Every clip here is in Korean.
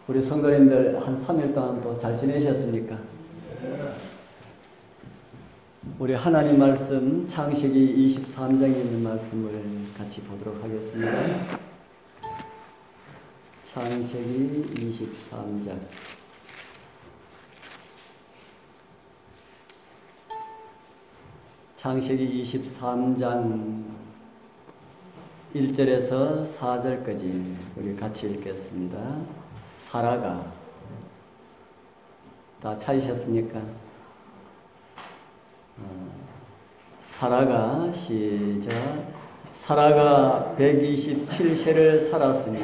우리 성도님들 한 3일 동안 또 잘 지내셨습니까? 우리 하나님 말씀 창세기 23장에 있는 말씀을 같이 보도록 하겠습니다. 창세기 23장 창세기 23장 1절에서 4절까지 우리 같이 읽겠습니다. 사라가 다 찾으셨습니까? 사라가 시작. 사라가 127세를 살았으니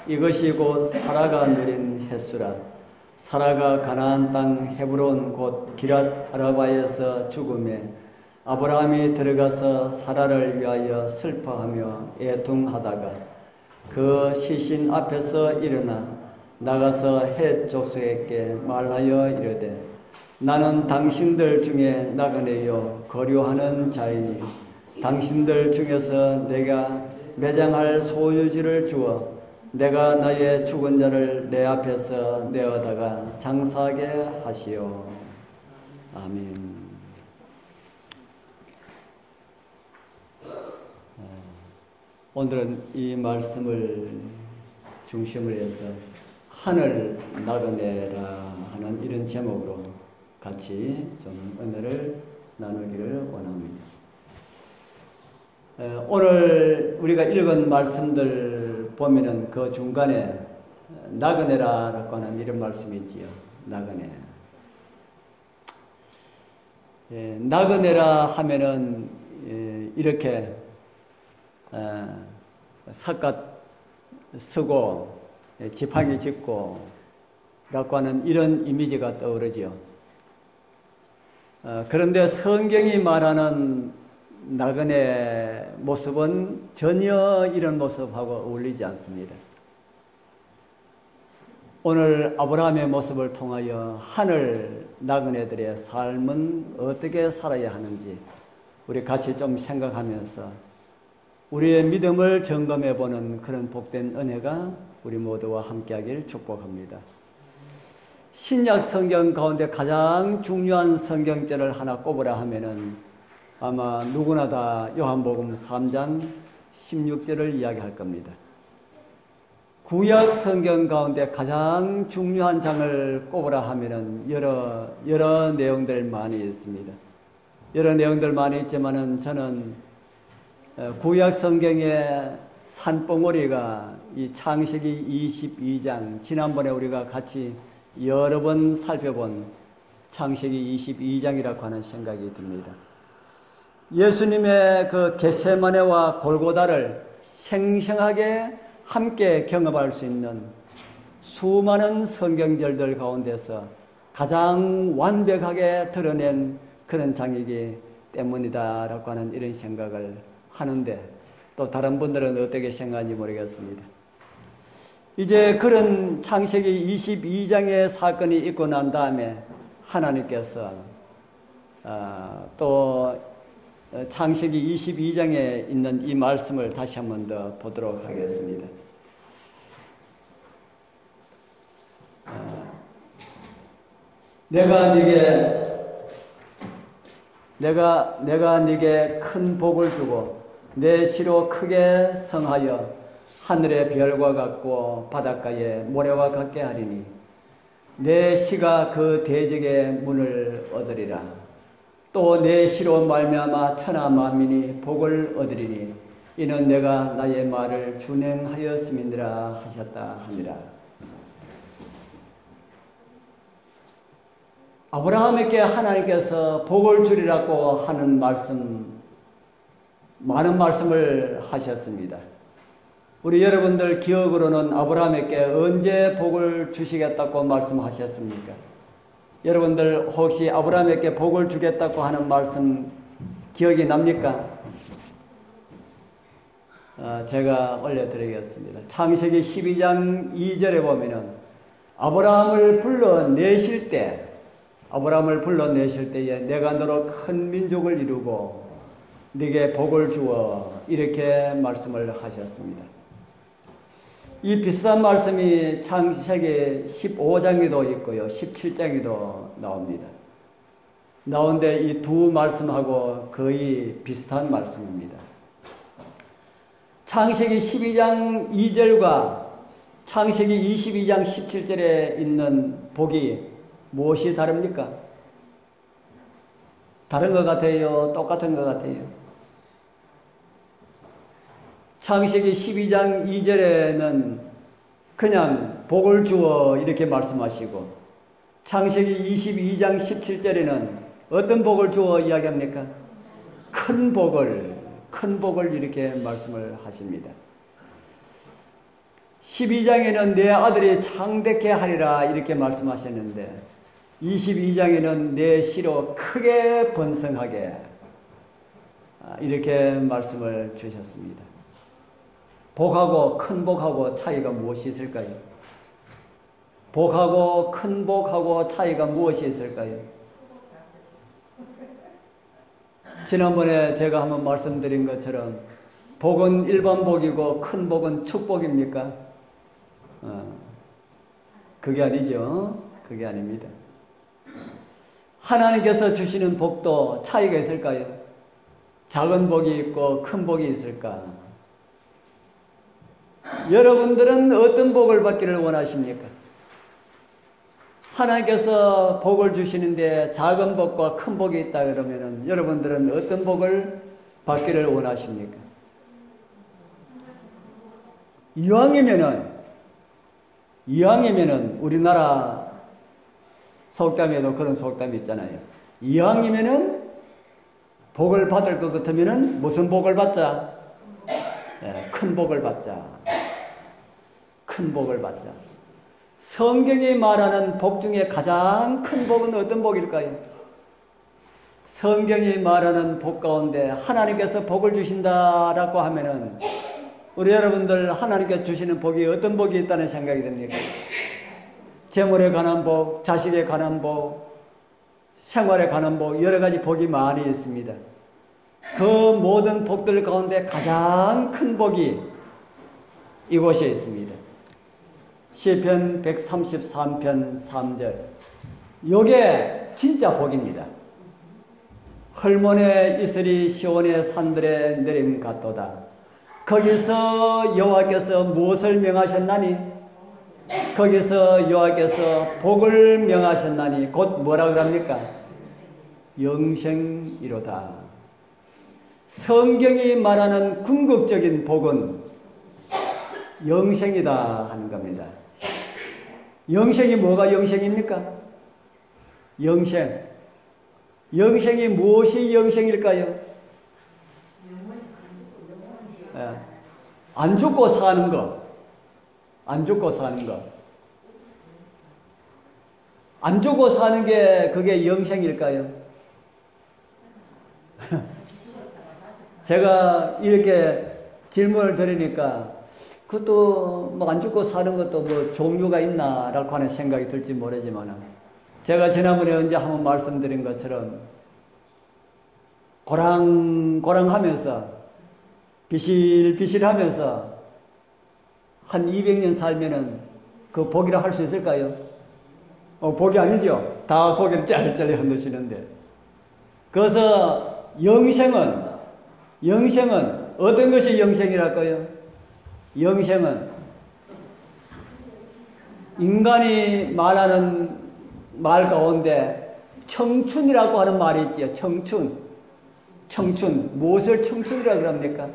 이것이 곧 사라가 누린 횟수라. 사라가 가나안 땅 헤브론 곧 기랏 아라바에서 죽음에 아브라함이 들어가서 사라를 위하여 슬퍼하며 애통하다가 그 시신 앞에서 일어나 나가서 헷 족속에게 말하여 이르되 나는 당신들 중에 나그네요 거류하는 자이니 당신들 중에서 내가 매장할 소유지를 주어 내가 나의 죽은 자를 내 앞에서 내어다가 장사하게 하시오. 아멘. 오늘은 이 말씀을 중심으로 해서 하늘 나그네라 하는 이런 제목으로 같이 좀 은혜를 나누기를 원합니다. 오늘 우리가 읽은 말씀들 보면은 그 중간에 나그네라고 하는 이런 말씀이 있지요. 나그네. 나그네라 하면은 이렇게 삿갓 쓰고 지팡이 짚고 라고 하는 이런 이미지가 떠오르지요. 그런데 성경이 말하는 나그네 모습은 전혀 이런 모습하고 어울리지 않습니다. 오늘 아브라함의 모습을 통하여 하늘 나그네들의 삶은 어떻게 살아야 하는지 우리 같이 좀 생각하면서 우리의 믿음을 점검해보는 그런 복된 은혜가 우리 모두와 함께하기를 축복합니다. 신약 성경 가운데 가장 중요한 성경절을 하나 꼽으라 하면은 아마 누구나 다 요한복음 3장 16절을 이야기할 겁니다. 구약 성경 가운데 가장 중요한 장을 꼽으라 하면은 여러 내용들 많이 있습니다. 여러 내용들 많이 있지만은 저는 구약 성경의 산봉우리가 이 창세기 22장, 지난번에 우리가 같이 여러 번 살펴본 창세기 22장이라고 하는 생각이 듭니다. 예수님의 그 겟세마네와 골고다를 생생하게 함께 경험할 수 있는 수많은 성경절들 가운데서 가장 완벽하게 드러낸 그런 장이기 때문이다라고 하는 이런 생각을 하는데 또 다른 분들은 어떻게 생각하는지 모르겠습니다. 이제 그런 창세기 22장의 사건이 있고 난 다음에 하나님께서 또 창세기 22장에 있는 이 말씀을 다시 한 번 더 보도록 하겠습니다. 내가 네게 큰 복을 주고 내 시로 크게 성하여 하늘의 별과 같고 바닷가의 모래와 같게 하리니 내 시가 그 대적의 문을 얻으리라. 또 내 시로 말미암아 천하 만민이 복을 얻으리니 이는 내가 나의 말을 준행하였음이니라 하셨다 하니라. 아브라함에게 하나님께서 복을 주리라고 하는 말씀, 많은 말씀을 하셨습니다. 우리 여러분들 기억으로는 아브라함에게 언제 복을 주시겠다고 말씀하셨습니까? 여러분들 혹시 아브라함에게 복을 주겠다고 하는 말씀 기억이 납니까? 제가 올려드리겠습니다. 창세기 12장 2절에 보면은 아브라함을 불러내실 때에 내가 너로 큰 민족을 이루고 네게 복을 주어 이렇게 말씀을 하셨습니다. 이 비슷한 말씀이 창세기 15장에도 있고요. 17장에도 나옵니다. 나온데 이 두 말씀하고 거의 비슷한 말씀입니다. 창세기 12장 2절과 창세기 22장 17절에 있는 복이 무엇이 다릅니까? 다른 것 같아요? 똑같은 것 같아요? 창세기 12장 2절에는 그냥 복을 주어 이렇게 말씀하시고 창세기 22장 17절에는 어떤 복을 주어 이야기합니까? 큰 복을 이렇게 말씀을 하십니다. 12장에는 내 아들이 창대케 하리라 이렇게 말씀하셨는데 22장에는 내 씨로 크게 번성하게 이렇게 말씀을 주셨습니다. 복하고 큰 복하고 차이가 무엇이 있을까요? 복하고 큰 복하고 차이가 무엇이 있을까요? 지난번에 제가 한번 말씀드린 것처럼 복은 일반 복이고 큰 복은 축복입니까? 그게 아니죠. 그게 아닙니다. 하나님께서 주시는 복도 차이가 있을까요? 작은 복이 있고 큰 복이 있을까? 여러분들은 어떤 복을 받기를 원하십니까? 하나님께서 복을 주시는데 작은 복과 큰 복이 있다 그러면은 여러분들은 어떤 복을 받기를 원하십니까? 이왕이면은 우리나라 속담에도 그런 속담이 있잖아요. 이왕이면은 복을 받을 것 같으면은 무슨 복을 받자? 큰 복을 받자. 큰 복을 받자. 성경이 말하는 복 중에 가장 큰 복은 어떤 복일까요? 성경이 말하는 복 가운데 하나님께서 복을 주신다라고 하면은 우리 여러분들 하나님께서 주시는 복이 어떤 복이 있다는 생각이 듭니까? 재물에 관한 복, 자식에 관한 복, 생활에 관한 복, 여러 가지 복이 많이 있습니다. 그 모든 복들 가운데 가장 큰 복이 이곳에 있습니다. 시편 133편 3절. 요게 진짜 복입니다. 헐몬에 이슬이 시온의 산들에 내림 같도다. 거기서 여호와께서 무엇을 명하셨나니? 거기서 여호와께서 복을 명하셨나니 곧 뭐라 그럽니까? 영생이로다. 성경이 말하는 궁극적인 복은 영생이다 하는 겁니다. 영생이 뭐가 영생입니까? 영생. 영생이 무엇이 영생일까요? 안 죽고 사는 것. 안 죽고 사는 것. 안 죽고 사는 게 그게 영생일까요? 제가 이렇게 질문을 드리니까 그것도 뭐 안 죽고 사는 것도 뭐 종류가 있나라고 하는 생각이 들지 모르지만 제가 지난번에 언제 한번 말씀드린 것처럼 고랑고랑하면서 비실비실하면서 한 200년 살면은 그 복이라 할 수 있을까요? 복이 아니죠. 다 고개를 짤짤 흔드시는데. 그래서 영생은 어떤 것이 영생이랄까요? 영생은 인간이 말하는 말 가운데 청춘이라고 하는 말이 있지요. 청춘. 무엇을 청춘이라고 그럽니까?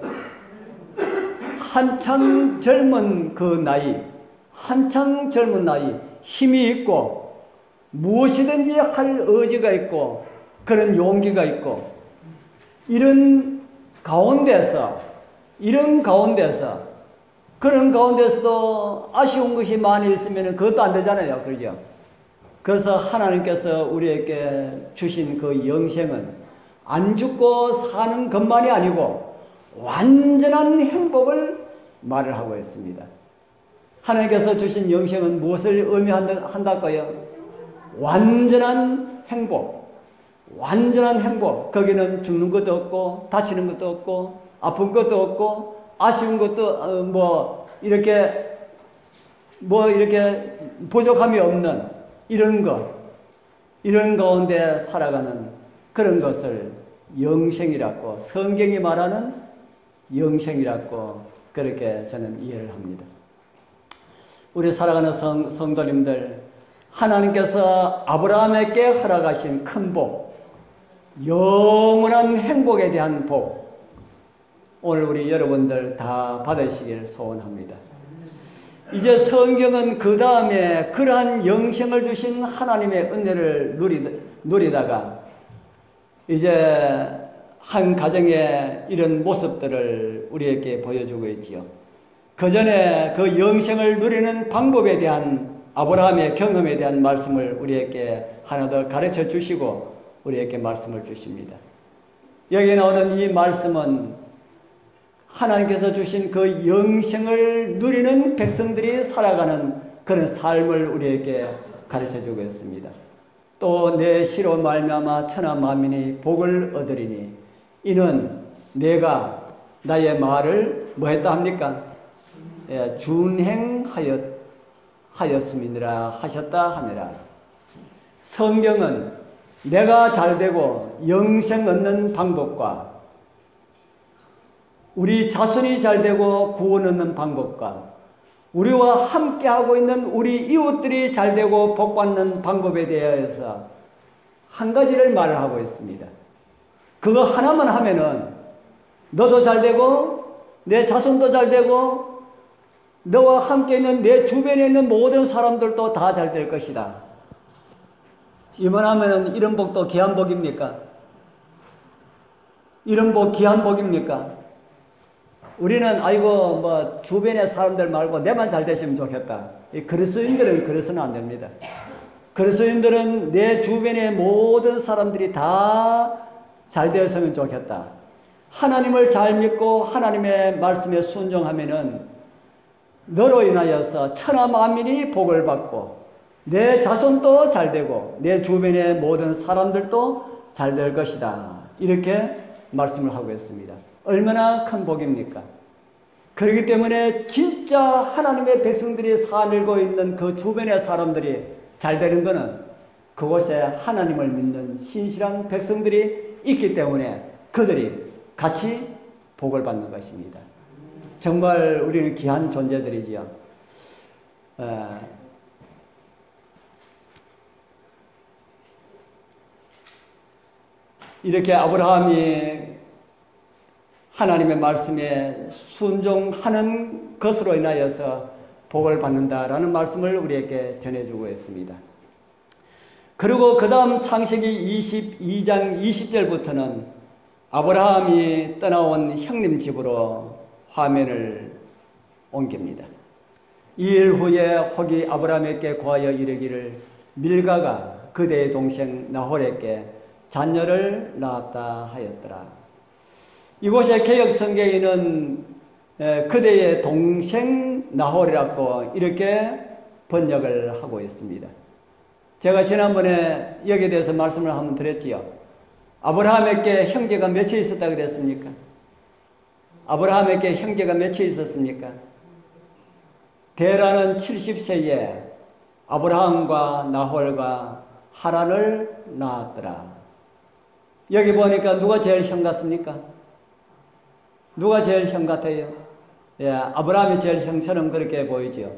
한창 젊은 그 나이, 힘이 있고 무엇이든지 할 의지가 있고 그런 용기가 있고 이런 가운데서 그런 가운데서도 아쉬운 것이 많이 있으면 그것도 안 되잖아요. 그렇죠? 그래서 하나님께서 우리에게 주신 그 영생은 안 죽고 사는 것만이 아니고 완전한 행복을 말을 하고 있습니다. 하나님께서 주신 영생은 무엇을 의미한다고요? 완전한 행복. 거기는 죽는 것도 없고 다치는 것도 없고 아픈 것도 없고 아쉬운 것도 이렇게 뭐 이렇게 부족함이 없는 이런 가운데 살아가는 그런 것을 영생이라고, 성경이 말하는 영생이라고 그렇게 저는 이해를 합니다. 우리 살아가는 성도님들, 하나님께서 아브라함에게 허락하신 큰 복, 영원한 행복에 대한 복, 오늘 우리 여러분들 다 받으시길 소원합니다. 이제 성경은 그 다음에 그러한 영생을 주신 하나님의 은혜를 누리다가 이제 한 가정의 이런 모습들을 우리에게 보여주고 있지요. 그 전에 그 영생을 누리는 방법에 대한 아브라함의 경험에 대한 말씀을 우리에게 하나 더 가르쳐 주시고 우리에게 말씀을 주십니다. 여기 나오는 이 말씀은 하나님께서 주신 그 영생을 누리는 백성들이 살아가는 그런 삶을 우리에게 가르쳐 주고 있습니다. 또 내 시로 말미암아 천하 만민이 복을 얻으리니 이는 내가 나의 말을 뭐 했다 합니까? 준행하였음이니라 하셨다 하니라. 성경은 내가 잘되고 영생 얻는 방법과 우리 자손이 잘되고 구원 얻는 방법과 우리와 함께하고 있는 우리 이웃들이 잘되고 복받는 방법에 대해서 한 가지를 말을 하고 있습니다. 그거 하나만 하면은 너도 잘되고 내 자손도 잘되고 너와 함께 있는 내 주변에 있는 모든 사람들도 다 잘될 것이다. 이만하면은 이런 복도 귀한 복입니까? 이런 복 귀한 복입니까? 우리는 아이고 뭐 주변의 사람들 말고 내만 잘 되시면 좋겠다. 그리스도인들은 그래서는 안 됩니다. 그리스도인들은 내 주변의 모든 사람들이 다 잘 되었으면 좋겠다. 하나님을 잘 믿고 하나님의 말씀에 순종하면은 너로 인하여서 천하 만민이 복을 받고 내 자손도 잘 되고 내 주변의 모든 사람들도 잘 될 것이다. 이렇게 말씀을 하고 있습니다. 얼마나 큰 복입니까? 그렇기 때문에 진짜 하나님의 백성들이 살고 있는 그 주변의 사람들이 잘 되는 것은 그곳에 하나님을 믿는 신실한 백성들이 있기 때문에 그들이 같이 복을 받는 것입니다. 정말 우리는 귀한 존재들이지요. 이렇게 아브라함이 하나님의 말씀에 순종하는 것으로 인하여서 복을 받는다라는 말씀을 우리에게 전해주고 있습니다. 그리고 그 다음 창세기 22장 20절부터는 아브라함이 떠나온 형님 집으로 화면을 옮깁니다. 2일 후에 혹이 아브라함에게 고하여 이르기를 밀가가 그대의 동생 나홀에게 자녀를 낳았다 하였더라. 이곳에 개역 성경에는 그대의 동생 나홀이라고 이렇게 번역을 하고 있습니다. 제가 지난번에 여기에 대해서 말씀을 한번 드렸지요. 아브라함에게 형제가 몇이 있었다 그랬습니까? 아브라함에게 형제가 몇이 있었습니까? 데라는 70세에 아브라함과 나홀과 하란을 낳았더라. 여기 보니까 누가 제일 형 같습니까? 누가 제일 형 같아요? 예, 아브라함이 제일 형처럼 그렇게 보이죠.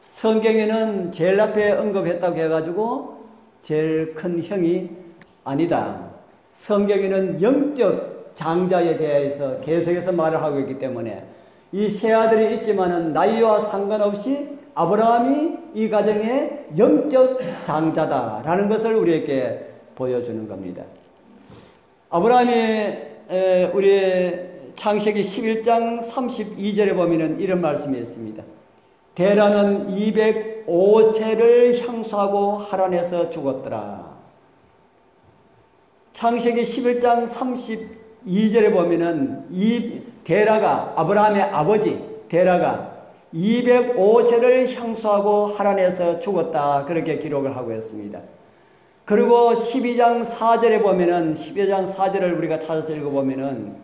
성경에는 제일 앞에 언급했다고 해가지고 제일 큰 형이 아니다. 성경에는 영적 장자에 대해서 계속해서 말을 하고 있기 때문에 이 세 아들이 있지만은 나이와 상관없이 아브라함이 이 가정의 영적 장자다라는 것을 우리에게 보여주는 겁니다. 아브라함이 우리 창세기 11장 32절에 보면은 이런 말씀이 있습니다. 데라는 205세를 향수하고 하란에서 죽었더라. 창세기 11장 32절에 보면은 이 데라가 아브라함의 아버지 데라가 205세를 향수하고 하란에서 죽었다. 그렇게 기록을 하고 있습니다. 그리고 12장 4절에 보면은 12장 4절을 우리가 찾아서 읽어보면은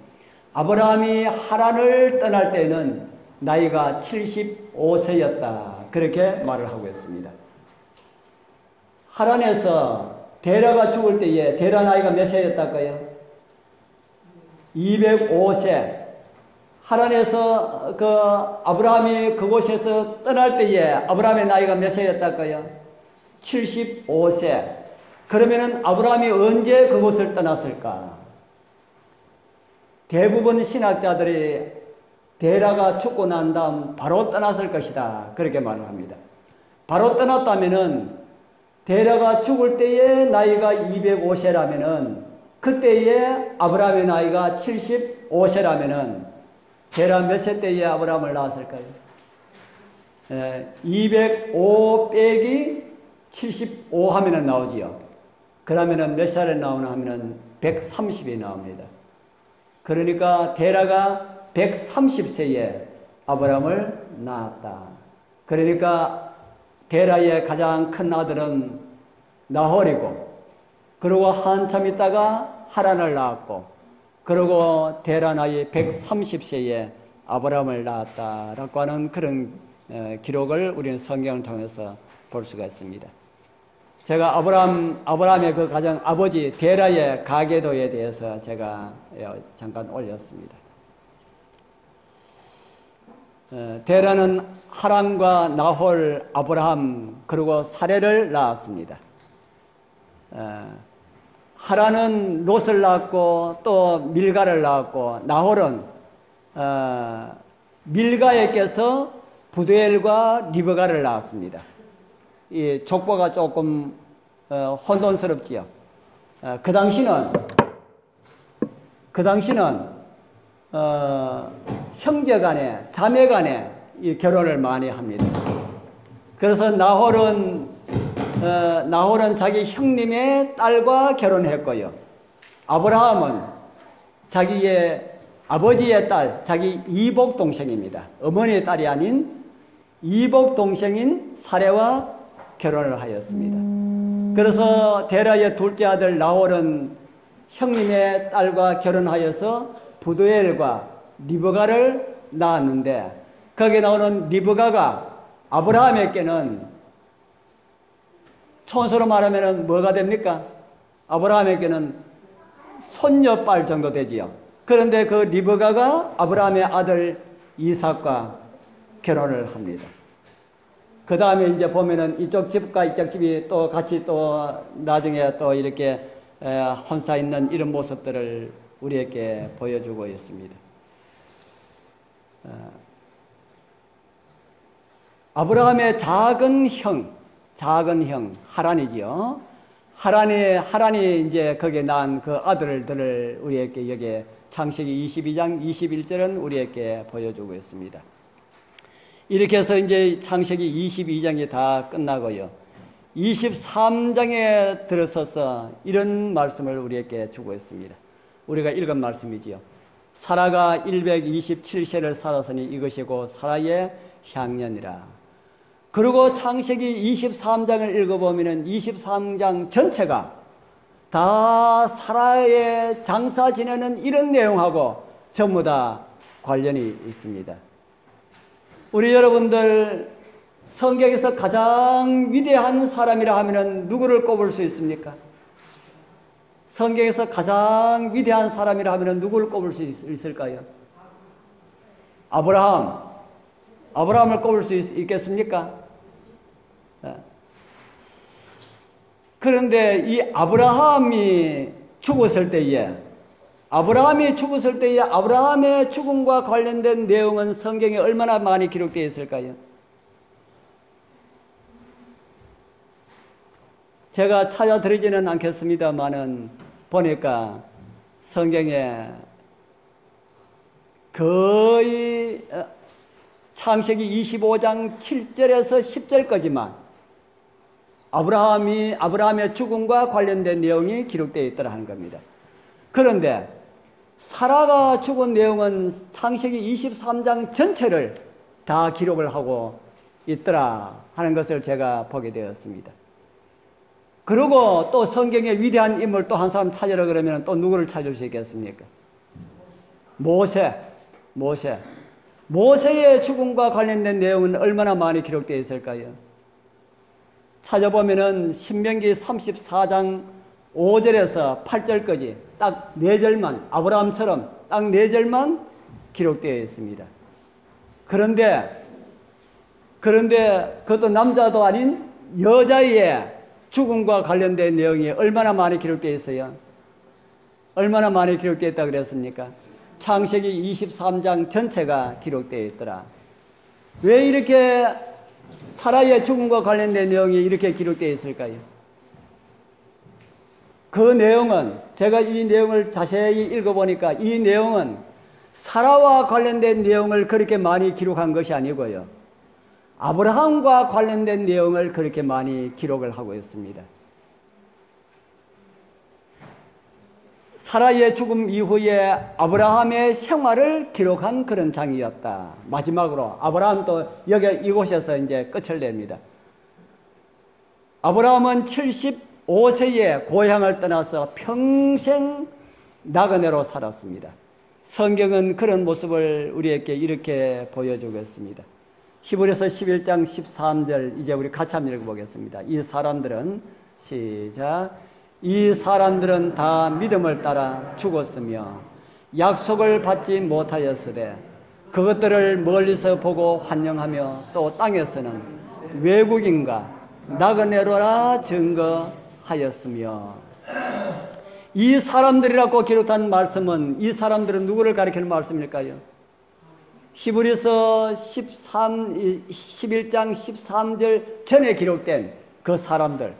아브라함이 하란을 떠날 때는 나이가 75 75세였다. 그렇게 말을 하고 있습니다. 하란에서 데라가 죽을 때에 데라 나이가 몇 세였다까요? 205세. 하란에서 그 아브라함이 그곳에서 떠날 때에 아브라함의 나이가 몇 세였다까요? 75세. 그러면은 아브라함이 언제 그곳을 떠났을까? 대부분 신학자들이 데라가 죽고 난 다음 바로 떠났을 것이다. 그렇게 말을 합니다. 바로 떠났다면은 데라가 죽을 때의 나이가 205세라면은 그때의 아브라함의 나이가 75세라면은 데라 몇 세 때에 아브라함을 낳았을까요? 205 빼기 75 하면은 나오지요. 그러면은 몇 살에 나오나 하면은 130이 나옵니다. 그러니까 데라가 130세에 아브라함을 낳았다. 그러니까 데라의 가장 큰 아들은 나홀이고, 그리고 한참 있다가 하란을 낳았고, 그리고 데라 나이 130세에 아브라함을 낳았다라고 하는 그런 기록을 우리는 성경을 통해서 볼 수가 있습니다. 제가 아브라함의 그 가정 아버지 데라의 가계도에 대해서 제가 잠깐 올렸습니다. 데라는 하란과 나홀, 아브라함 그리고 사레를 낳았습니다. 하란은 롯을 낳았고 또 밀가를 낳았고, 나홀은 밀가에게서 부두엘과 리브가를 낳았습니다. 이 족보가 조금 혼돈스럽지요. 그 당시는 형제간에, 자매간에 이 결혼을 많이 합니다. 그래서 나홀은 자기 형님의 딸과 결혼했고요. 아브라함은 자기의 아버지의 딸, 자기 이복 동생입니다. 어머니의 딸이 아닌 이복 동생인 사레와 결혼을 하였습니다. 그래서 데라의 둘째 아들 나홀은 형님의 딸과 결혼하여서 부두엘과 리브가를 낳았는데, 거기에 나오는 리브가가 아브라함에게는 촌수로 말하면 뭐가 됩니까? 아브라함에게는 손녀딸 정도 되지요. 그런데 그 리브가가 아브라함의 아들 이삭과 결혼을 합니다. 그 다음에 이제 보면은 이쪽 집과 이쪽 집이 또 같이 또 나중에 또 이렇게 혼사 있는 이런 모습들을 우리에게 보여주고 있습니다. 아브라함의 작은 형 하란이지요. 하란이 이제 거기에 낳은 그 아들들을 우리에게 여기 창세기 22장 21절은 우리에게 보여주고 있습니다. 이렇게 해서 이제 창세기 22장이 다 끝나고요. 23장에 들어서서 이런 말씀을 우리에게 주고 있습니다. 우리가 읽은 말씀이지요. 사라가 127세를 살았으니 이것이고 사라의 향년이라. 그리고 창세기 23장을 읽어보면 23장 전체가 다 사라의 장사 지내는 이런 내용하고 전부 다 관련이 있습니다. 우리 여러분들 성경에서 가장 위대한 사람이라 하면 누구를 꼽을 수 있습니까? 성경에서 가장 위대한 사람이라 하면 누구를 꼽을 수 있을까요? 아브라함을 꼽을 수 있겠습니까? 그런데 이 아브라함이 죽었을 때에 아브라함의 죽음과 관련된 내용은 성경에 얼마나 많이 기록되어 있을까요? 제가 찾아드리지는 않겠습니다만은 보니까 성경에 거의 창세기 25장 7절에서 10절까지만 아브라함의 죽음과 관련된 내용이 기록되어 있더라 하는 겁니다. 그런데 사라가 죽은 내용은 창세기 23장 전체를 다 기록을 하고 있더라 하는 것을 제가 보게 되었습니다. 그리고 또 성경의 위대한 인물 또 한 사람 찾으라 그러면 또 누구를 찾을 수 있겠습니까? 모세. 모세의 죽음과 관련된 내용은 얼마나 많이 기록되어 있을까요? 찾아보면은 신명기 34장 5절에서 8절까지 딱 4절만, 아브라함처럼 딱 4절만 기록되어 있습니다. 그런데 그것도 남자도 아닌 여자의 죽음과 관련된 내용이 얼마나 많이 기록되어 있어요? 얼마나 많이 기록되어 있다고 그랬습니까? 창세기 23장 전체가 기록되어 있더라. 왜 이렇게 사라의 죽음과 관련된 내용이 이렇게 기록되어 있을까요? 그 내용은 제가 이 내용을 자세히 읽어보니까 이 내용은 사라와 관련된 내용을 그렇게 많이 기록한 것이 아니고요. 아브라함과 관련된 내용을 그렇게 많이 기록을 하고 있습니다. 사라의 죽음 이후에 아브라함의 생활을 기록한 그런 장이었다. 마지막으로 아브라함도 이곳에서 이제 끝을 냅니다. 아브라함은 75세에 고향을 떠나서 평생 나그네로 살았습니다. 성경은 그런 모습을 우리에게 이렇게 보여주고 있습니다. 히브리서 11장 13절 이제 우리 같이 한번 읽어보겠습니다. 이 사람들은 시작. 이 사람들은 다 믿음을 따라 죽었으며 약속을 받지 못하였으되 그것들을 멀리서 보고 환영하며 또 땅에서는 외국인과 나그네로라 증거하였으며. 이 사람들이라고 기록한 말씀은 이 사람들은 누구를 가리키는 말씀일까요? 히브리서 11장 13절 전에 기록된 그 사람들,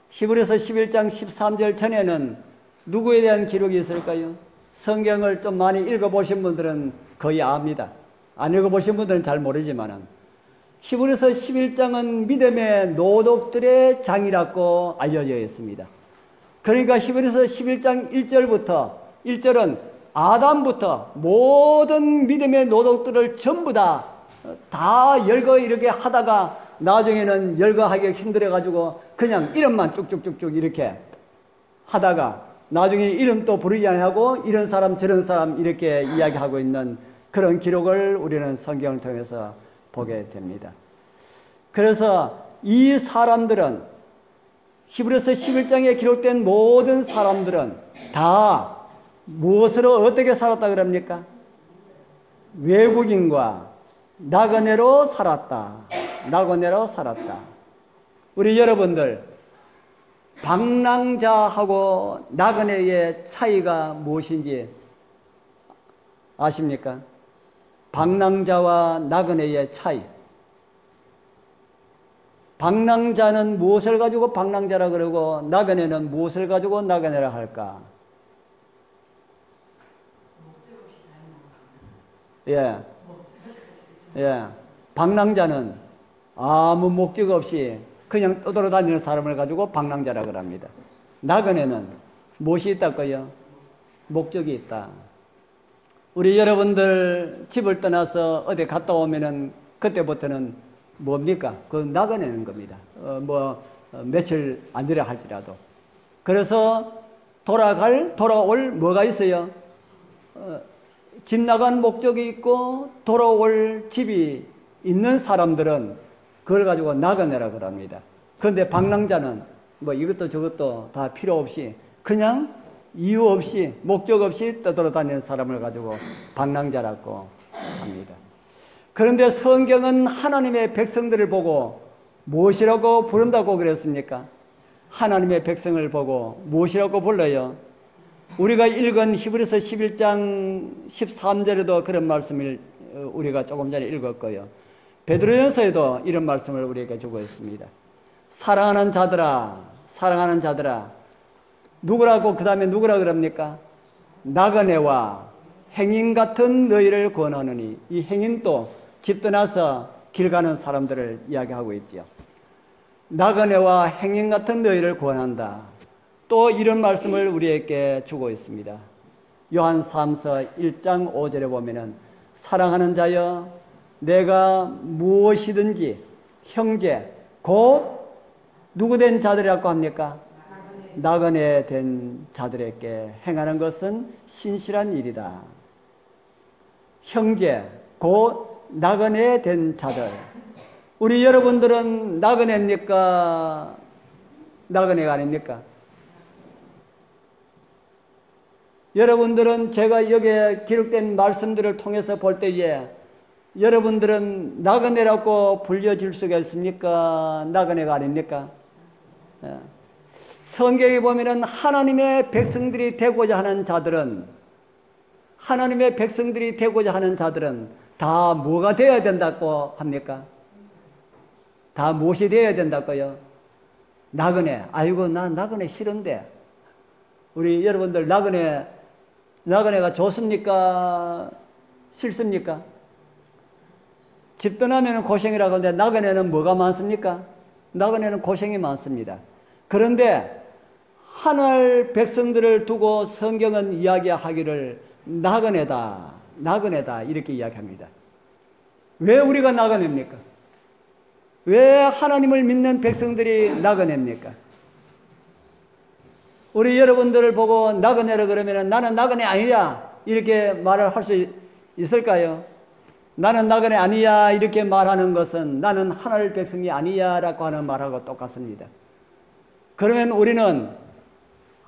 히브리서 11장 13절 전에는 누구에 대한 기록이 있을까요? 성경을 좀 많이 읽어보신 분들은 거의 압니다. 안 읽어보신 분들은 잘 모르지만은 히브리서 11장은 믿음의 노독들의 장이라고 알려져 있습니다. 그러니까 히브리서 11장 1절은 아담부터 모든 믿음의 노독들을 전부 다 열거 이렇게 하다가 나중에는 열거하기 힘들어가지고 그냥 이름만 쭉쭉쭉쭉 이렇게 하다가 나중에 이름 또 부르지 않고 이런 사람 저런 사람 이렇게 이야기하고 있는 그런 기록을 우리는 성경을 통해서 보게 됩니다. 그래서 이 사람들은 히브리서 11장에 기록된 모든 사람들은 다 무엇으로 어떻게 살았다 그럽니까? 외국인과 나그네로 살았다. 나그네로 살았다. 우리 여러분들 방랑자하고 나그네의 차이가 무엇인지 아십니까? 방랑자와 나그네의 차이. 방랑자는 무엇을 가지고 방랑자라 그러고 나그네는 무엇을 가지고 나그네라 할까? 예. 방랑자는 아무 목적 없이 그냥 떠돌아다니는 사람을 가지고 방랑자라고 합니다. 나그네는 무엇이 있다고요? 목적이 있다. 우리 여러분들 집을 떠나서 어디 갔다 오면은 그때부터는 뭡니까? 그 나그네는 겁니다. 며칠 안 되려 할지라도. 그래서 돌아올 뭐가 있어요? 집 나간 목적이 있고 돌아올 집이 있는 사람들은 그걸 가지고 나그네라고 합니다. 그런데 방랑자는 이것도 저것도 다 필요 없이 그냥 이유 없이 목적 없이 떠돌아다니는 사람을 가지고 방랑자라고 합니다. 그런데 성경은 하나님의 백성들을 보고 무엇이라고 부른다고 그랬습니까? 하나님의 백성을 보고 무엇이라고 불러요? 우리가 읽은 히브리서 11장 13절에도 그런 말씀을 우리가 조금 전에 읽었고요. 베드로전서에도 이런 말씀을 우리에게 주고 있습니다. 사랑하는 자들아, 사랑하는 자들아. 누구라고 그 다음에 누구라 그럽니까? 나그네와 행인 같은 너희를 권하느니. 이 행인도 집 떠나서 길 가는 사람들을 이야기하고 있죠. 나그네와 행인 같은 너희를 권한다. 또 이런 말씀을 우리에게 주고 있습니다. 요한 3서 1장 5절에 보면은 사랑하는 자여 내가 무엇이든지 형제 곧 누구 된 자들이라고 합니까? 나그네 된 자들에게 행하는 것은 신실한 일이다. 형제 곧 나그네 된 자들. 우리 여러분들은 나그네입니까? 나그네가 아닙니까? 여러분들은 제가 여기에 기록된 말씀들을 통해서 볼 때에 여러분들은 나그네라고 불려질 수가 있습니까? 나그네가 아닙니까? 성경에 보면은 하나님의 백성들이 되고자 하는 자들은 다 뭐가 되어야 된다고 합니까? 다 무엇이 되어야 된다고요? 나그네. 아이고, 나 나그네 싫은데. 우리 여러분들 나그네가 좋습니까? 싫습니까? 집 떠나면 고생이라고 하는데 나그네는 뭐가 많습니까? 나그네는 고생이 많습니다. 그런데 하늘 백성들을 두고 성경은 이야기하기를 나그네다 이렇게 이야기합니다. 왜 우리가 나그네입니까? 왜 하나님을 믿는 백성들이 나그네입니까? 우리 여러분들을 보고 나그네라 그러면 나는 나그네 아니야 이렇게 말을 할 수 있을까요? 나는 나그네 아니야 이렇게 말하는 것은 나는 하늘 백성이 아니야 라고 하는 말하고 똑같습니다. 그러면 우리는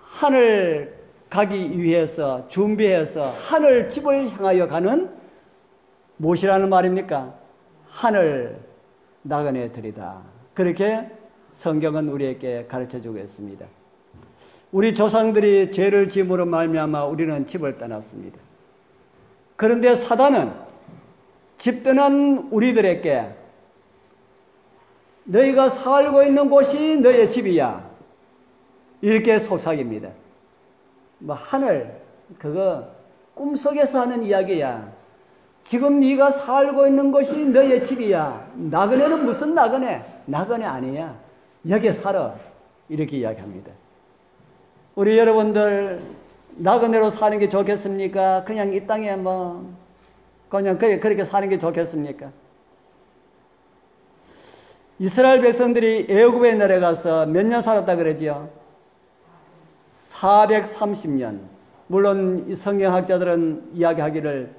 하늘 가기 위해서 준비해서 하늘 집을 향하여 가는 무엇이라는 말입니까? 하늘 나그네들이다. 그렇게 성경은 우리에게 가르쳐주고 있습니다. 우리 조상들이 죄를 지음으로 말미암아 우리는 집을 떠났습니다. 그런데 사단은 집 떠난 우리들에게 너희가 살고 있는 곳이 너의 집이야 이렇게 속삭입니다. 하늘 그거 꿈속에서 하는 이야기야. 지금 네가 살고 있는 것이 너의 집이야. 나그네는 무슨 나그네? 나그네 아니야. 여기 살아. 이렇게 이야기합니다. 우리 여러분들 나그네로 사는 게 좋겠습니까? 그냥 이 땅에 그냥 그렇게 사는 게 좋겠습니까? 이스라엘 백성들이 애굽에 내려가서 몇 년 살았다 그러지요? 430년. 물론 성경학자들은 이야기하기를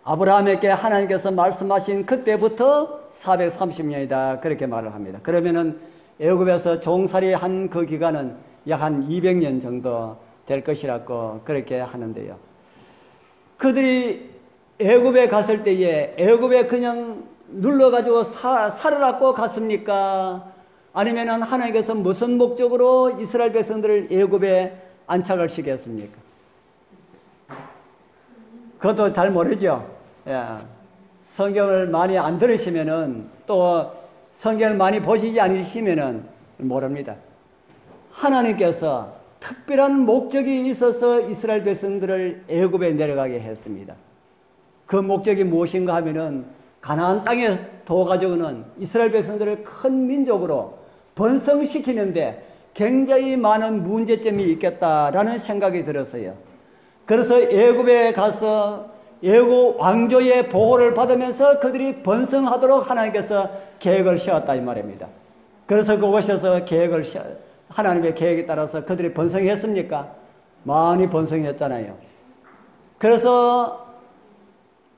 아브라함에게 하나님께서 말씀하신 그때부터 430년이다 그렇게 말을 합니다. 그러면은 애굽에서 종살이 한 그 기간은 약 한 200년 정도 될 것이라고 그렇게 하는데요. 그들이 애굽에 갔을 때에 애굽에 그냥 눌러가지고 살으라고 갔습니까? 아니면은 하나님께서 무슨 목적으로 이스라엘 백성들을 애굽에 안착을 시켰습니까? 그것도 잘 모르죠. 예. 성경을 많이 안 들으시면은 또 성경을 많이 보시지 않으시면은 모릅니다. 하나님께서 특별한 목적이 있어서 이스라엘 백성들을 애굽에 내려가게 했습니다. 그 목적이 무엇인가 하면은 가나안 땅에 둬가지고는 이스라엘 백성들을 큰 민족으로 번성시키는데 굉장히 많은 문제점이 있겠다라는 생각이 들었어요. 그래서 애굽에 가서 애굽 왕조의 보호를 받으면서 그들이 번성하도록 하나님께서 계획을 세웠다 이 말입니다. 그래서 그곳에서 하나님의 계획에 따라서 그들이 번성했습니까? 많이 번성했잖아요. 그래서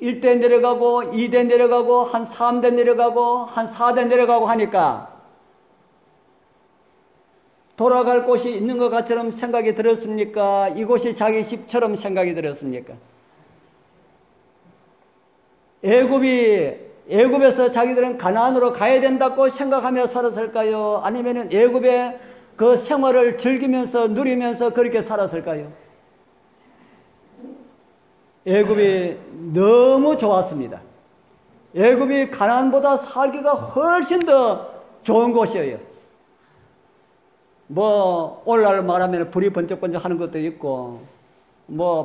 1대 내려가고 2대 내려가고 한 3대 내려가고 한 4대 내려가고 하니까 돌아갈 곳이 있는 것 같처럼 생각이 들었습니까? 이곳이 자기 집처럼 생각이 들었습니까? 애굽에서 자기들은 가나안으로 가야 된다고 생각하며 살았을까요? 아니면 애굽의 그 생활을 즐기면서 누리면서 그렇게 살았을까요? 애굽이 너무 좋았습니다. 애굽이 가나안보다 살기가 훨씬 더 좋은 곳이에요. 오늘날 말하면 불이 번쩍번쩍 하는 것도 있고,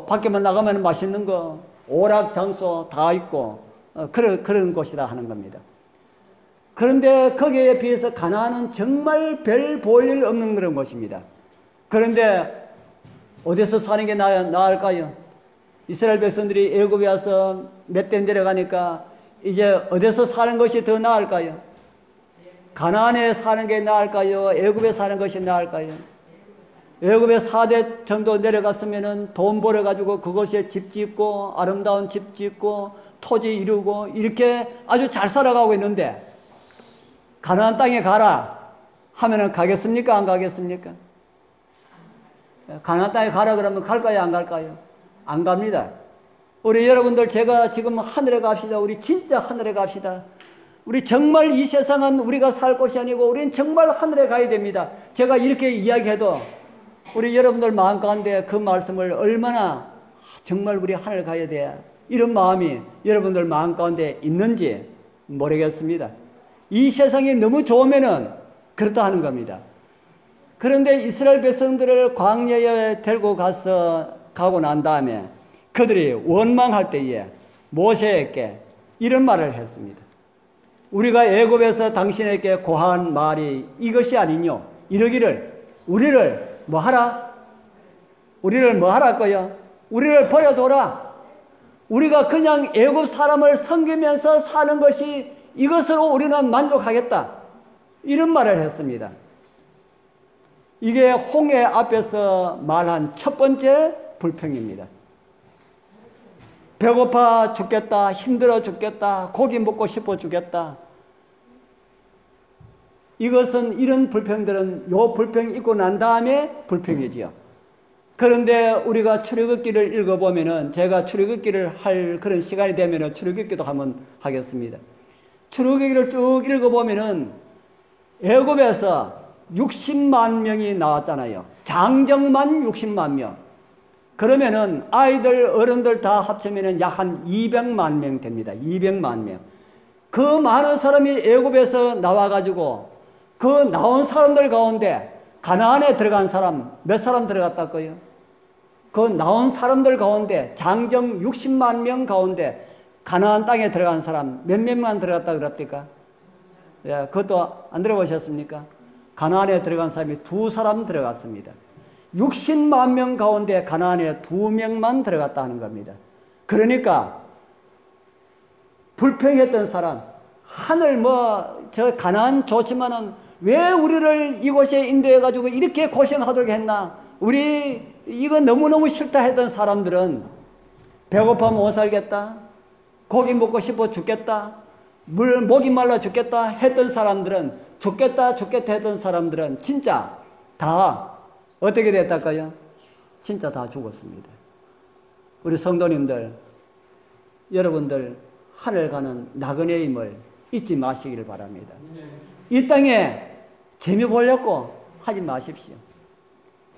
밖에만 나가면 맛있는 거, 오락 장소 다 있고, 그런 곳이다 하는 겁니다. 그런데 거기에 비해서 가나안은 정말 별 볼 일 없는 그런 곳입니다. 그런데 어디서 사는 게 나을까요? 이스라엘 백성들이 애굽에 와서 몇 대 내려가니까 이제 어디서 사는 것이 더 나을까요? 가나안에 사는 게 나을까요? 애굽에 사는 것이 나을까요? 애굽에 4대 정도 내려갔으면은 돈 벌어가지고 그곳에 집 짓고 아름다운 집 짓고 토지 이루고 이렇게 아주 잘 살아가고 있는데 가나안 땅에 가라 하면은 가겠습니까? 안 가겠습니까? 가나안 땅에 가라 그러면 갈까요? 안 갈까요? 안 갑니다. 우리 여러분들 제가 지금 하늘에 갑시다. 우리 진짜 하늘에 갑시다. 우리 정말 이 세상은 우리가 살 곳이 아니고 우리는 정말 하늘에 가야 됩니다. 제가 이렇게 이야기해도 우리 여러분들 마음 가운데 그 말씀을 얼마나 정말 우리 하늘 가야 돼 이런 마음이 여러분들 마음 가운데 있는지 모르겠습니다. 이 세상이 너무 좋으면은 그렇다 하는 겁니다. 그런데 이스라엘 백성들을 광야에 데리고 가고 난 다음에 그들이 원망할 때에 모세에게 이런 말을 했습니다. 우리가 애굽에서 당신에게 고한 말이 이것이 아니뇨. 이러기를 우리를 뭐 하라? 우리를 뭐 하라고요? 우리를 버려둬라. 우리가 그냥 애굽 사람을 섬기면서 사는 것이 이것으로 우리는 만족하겠다. 이런 말을 했습니다. 이게 홍해 앞에서 말한 첫 번째 불평입니다. 배고파 죽겠다, 힘들어 죽겠다, 고기 먹고 싶어 죽겠다. 이것은 이런 불평들은 요 불평이 있고 난 다음에 불평이지요. 그런데 우리가 출애굽기를 읽어보면은 제가 출애굽기를 할 그런 시간이 되면은 출애굽기도 한번 하겠습니다. 출애굽기를 쭉 읽어보면은 애굽에서 60만 명이 나왔잖아요. 장정만 60만 명. 그러면은 아이들 어른들 다 합치면은 약 한 200만 명 됩니다. 200만 명. 그 많은 사람이 애굽에서 나와가지고 그 나온 사람들 가운데 가나안에 들어간 사람 몇 사람 들어갔다고요? 그 나온 사람들 가운데 장정 60만 명 가운데 가나안 땅에 들어간 사람 몇 명만 들어갔다 그럽니까? 예, 그것도 안 들어보셨습니까? 가나안에 들어간 사람이 2사람 들어갔습니다. 60만 명 가운데 가나안에 2명만 들어갔다 하는 겁니다. 그러니까 불평했던 사람 하늘 저 가나안 좋지만은 왜 우리를 이곳에 인도해 가지고 이렇게 고생하도록 했나? 우리 이거 너무너무 싫다 했던 사람들은 배고파 못 살겠다. 고기 먹고 싶어 죽겠다. 목이 말라 죽겠다 했던 사람들은 죽겠다 했던 사람들은 진짜 다 어떻게 됐달까요? 진짜 다 죽었습니다. 우리 성도님들, 여러분들 하늘 가는 나그네임을 잊지 마시기를 바랍니다. 이 땅에 재미 보려고 하지 마십시오.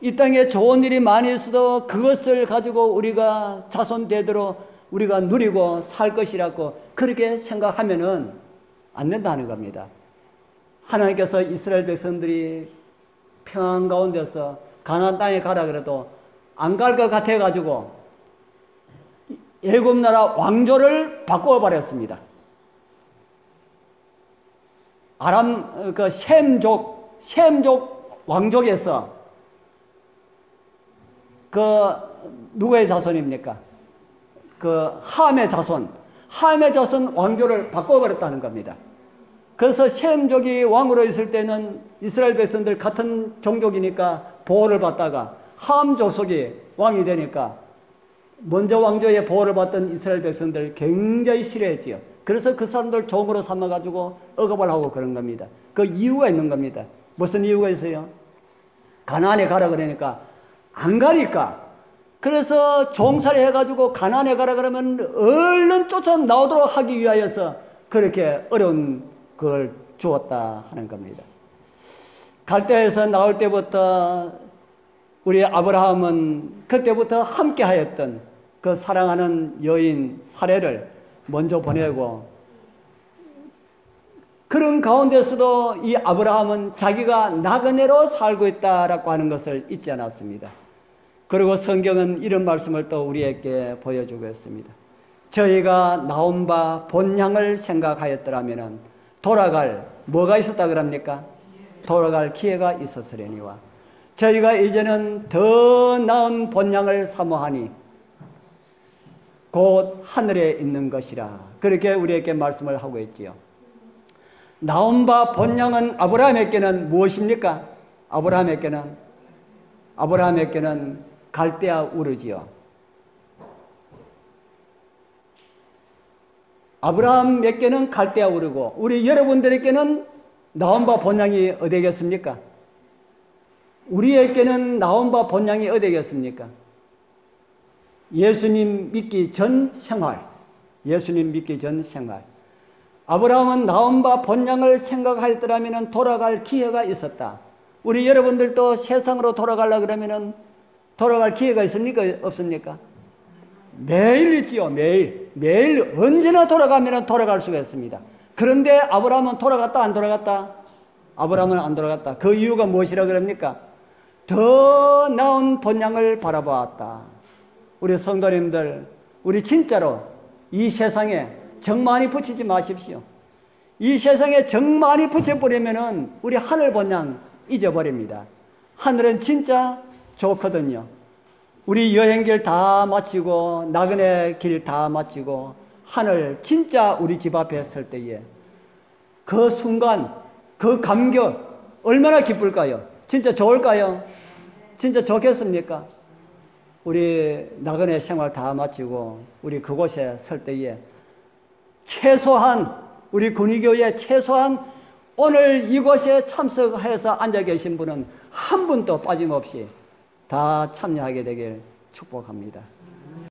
이 땅에 좋은 일이 많이 있어도 그것을 가지고 우리가 자손 대대로 우리가 누리고 살 것이라고 그렇게 생각하면은 안 된다는 겁니다. 하나님께서 이스라엘 백성들이 평안 가운데서 가나안 땅에 가라 그래도 안 갈 것 같아 가지고 애굽 나라 왕조를 바꿔 버렸습니다. 아람 그 셈족 왕족에서 그 누구의 자손입니까? 그 함의 자손 왕조를 바꿔 버렸다는 겁니다. 그래서 셈족이 왕으로 있을 때는 이스라엘 백성들 같은 종족이니까 보호를 받다가 함 족속이 왕이 되니까 먼저 왕조의 보호를 받던 이스라엘 백성들 굉장히 싫어했지요. 그래서 그 사람들 종으로 삼아가지고 억압을 하고 그런 겁니다. 그 이유가 있는 겁니다. 무슨 이유가 있어요? 가나안에 가라 그러니까 안 가니까. 그래서 종살이 해가지고 가나안에 가라 그러면 얼른 쫓아 나오도록 하기 위하여서 그렇게 어려운 걸 주었다 하는 겁니다. 갈대에서 나올 때부터 우리 아브라함은 그때부터 함께 하였던 그 사랑하는 여인 사례를 먼저 보내고 그런 가운데서도 이 아브라함은 자기가 나그네로 살고 있다라고 하는 것을 잊지 않았습니다. 그리고 성경은 이런 말씀을 또 우리에게 보여주고 있습니다. 저희가 나온 바 본향을 생각하였더라면 돌아갈 뭐가 있었다 그럽니까? 돌아갈 기회가 있었으려니와 저희가 이제는 더 나은 본향을 사모하니 곧 하늘에 있는 것이라 그렇게 우리에게 말씀을 하고 있지요. 나온 바 본향은 아브라함에게는 무엇입니까? 아브라함에게는 아브라함에게는 갈대아 우르지요. 아브라함에게는 갈대아 우르고 우리 여러분들에게는 나온 바 본향이 어디겠습니까? 우리에게는 나온 바 본향이 어디겠습니까? 예수님 믿기 전 생활. 예수님 믿기 전 생활. 아브라함은 나온 바 본향을 생각하였더라면 돌아갈 기회가 있었다. 우리 여러분들도 세상으로 돌아가려고 그러면 돌아갈 기회가 있습니까? 없습니까? 매일 있지요. 매일 언제나 돌아가면 돌아갈 수가 있습니다. 그런데 아브라함은 돌아갔다 안 돌아갔다? 아브라함은 안 돌아갔다. 그 이유가 무엇이라 그럽니까? 더 나은 본향을 바라보았다. 우리 성도님들, 우리 진짜로 이 세상에 정 많이 붙이지 마십시오. 이 세상에 정 많이 붙여버리면은 우리 하늘 본향 잊어버립니다. 하늘은 진짜 좋거든요. 우리 여행길 다 마치고 나그네 길 다 마치고 하늘 진짜 우리 집 앞에 설 때에 그 순간 그 감격 얼마나 기쁠까요? 진짜 좋을까요? 진짜 좋겠습니까? 우리 나그네 생활 다 마치고 우리 그곳에 설 때에 최소한 우리 군의교회 최소한 오늘 이곳에 참석해서 앉아 계신 분은 한 분도 빠짐없이 다 참여하게 되길 축복합니다.